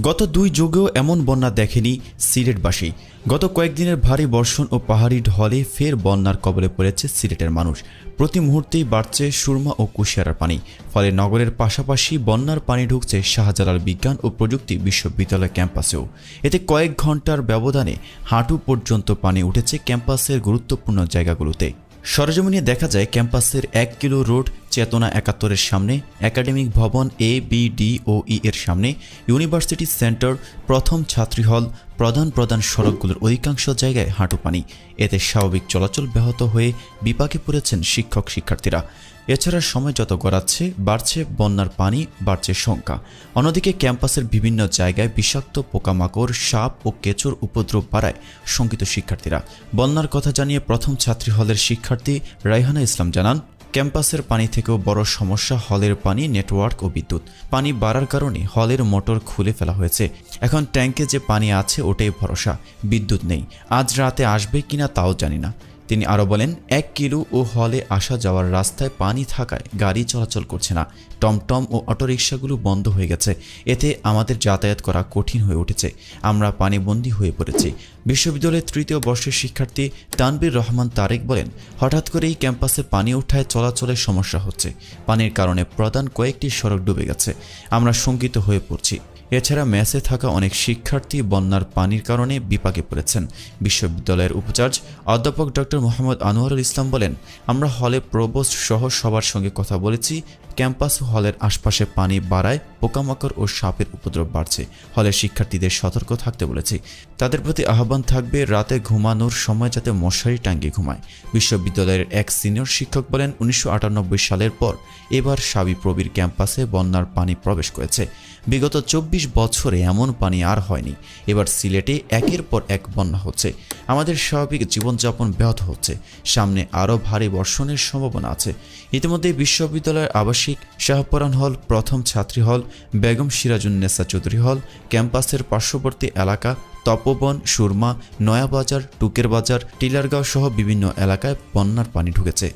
গত 2 যুগেও এমন বন্যা দেখেনি সিলেটবাসী। গত কয়েকদিনের ভারী বর্ষণ ও পাহাড়ি ঢলে ফের বন্যার কবলে পড়েছে সিলেটের মানুষ। প্রতি মুহূর্তেই বাড়ছে সুরমা ও কুশিয়ারার পানি, ফলে নগরের পাশাপাশি বন্যার পানি ঢুকছে শাহজালাল বিজ্ঞান ও প্রযুক্তি বিশ্ববিদ্যালয় ক্যাম্পাসেও। এতে কয়েক ঘন্টার ব্যবধানে হাঁটু পর্যন্ত পানি উঠেছে ক্যাম্পাসের গুরুত্বপূর্ণ জায়গাগুলোতে। সরেজমিনে দেখা যায় ক্যাম্পাসের 1 কিলো রোড, চেতনা 71-এর সামনে, একাডেমিক ভবন এ, বি, ডি ও ই এর সামনে, ইউনিভার্সিটি সেন্টার, প্রথম ছাত্রী হল, প্রধান সড়কগুলোর অধিকাংশ জায়গায় হাঁটু পানি। এতে স্বাভাবিক চলাচল ব্যাহত হয়ে বিপাকে পড়েছেন শিক্ষার্থীরা। এছাড়া সময় যত গড়াচ্ছে বাড়ছে বন্যার পানি, বাড়ছে শঙ্কা। অন্যদিকে ক্যাম্পাসের বিভিন্ন জায়গায় বিষাক্ত পোকামাকড়, সাপ ও কেঁচোর উপদ্রব বাড়ায় শঙ্কিত শিক্ষার্থীরা। বন্যার কথা জানিয়ে প্রথম ছাত্রী হলের শিক্ষার্থী রাইহানা ইসলাম জানান, ক্যাম্পাসের পানি থেকেও বড় সমস্যা হলের পানি, নেটওয়ার্ক ও বিদ্যুৎ। পানি বাড়ার কারণে হলের মোটর খুলে ফেলা হয়েছে। এখন ট্যাঙ্কে যে পানি আছে ওটাই ভরসা, বিদ্যুৎ নেই। আজ রাতে আসবে কিনা তাও জানি না। তিনি আরও বলেন, 1 কিলো ও হলে আসা যাওয়ার রাস্তায় পানি থাকায় গাড়ি চলাচল করছে না। টমটম ও অটোরিকশাগুলো বন্ধ হয়ে গেছে। এতে আমাদের যাতায়াত করা কঠিন হয়ে উঠেছে। আমরা পানিবন্দী হয়ে পড়েছি। বিশ্ববিদ্যালয়ের 3য় বর্ষের শিক্ষার্থী তানবীর রহমান তারেক বলেন, হঠাৎ করেই ক্যাম্পাসে পানি ওঠায় চলাচলের সমস্যা হচ্ছে। পানির কারণে প্রধান কয়েকটি সড়ক ডুবে গেছে। আমরা শঙ্কিত হয়ে পড়ছি। এছাড়া মেসে থাকা অনেক শিক্ষার্থী বন্যার পানির কারণে বিপাকে পড়েছেন। বিশ্ববিদ্যালয়ের উপাচার্য অধ্যাপক ডক্টর মোহাম্মদ আনোয়ারুল ইসলাম বলেন, আমরা হলে প্রভোস্ট সহ সবার সঙ্গে কথা বলেছি। ক্যাম্পাস ও হলের আশপাশে পানি বাড়ায় পোকামাকড় ও সাপের উপদ্রব বাড়ছে। হলের শিক্ষার্থীদের সতর্ক থাকতে বলেছি। তাদের প্রতি আহ্বান থাকবে, রাতে ঘুমানোর সময় যাতে মশারি টাঙ্গিয়ে ঘুমায়। বিশ্ববিদ্যালয়ের এক সিনিয়র শিক্ষক বলেন, 1998 সালের পর এবার সাবিপ্রবির ক্যাম্পাসে বন্যার পানি প্রবেশ করেছে। বিগত 24 বছরে এমন পানি আর হয়নি। এবার সিলেটে একের পর এক বন্যা হচ্ছে। আমাদের স্বাভাবিক জীবনযাপন ব্যাহত হচ্ছে। সামনে আরও ভারী বর্ষণের সম্ভাবনা আছে। ইতিমধ্যে বিশ্ববিদ্যালয়ের আবাসিক শাহপরান হল, প্রথম ছাত্রী হল, বেগম সিরাজুন্নেসা চৌধুরী হল, ক্যাম্পাসের পার্শ্ববর্তী এলাকা তপবন, সুরমা, নয়াবাজার, টুকের বাজার, টিলারগাঁও সহ বিভিন্ন এলাকায় বন্যার পানি ঢুকেছে।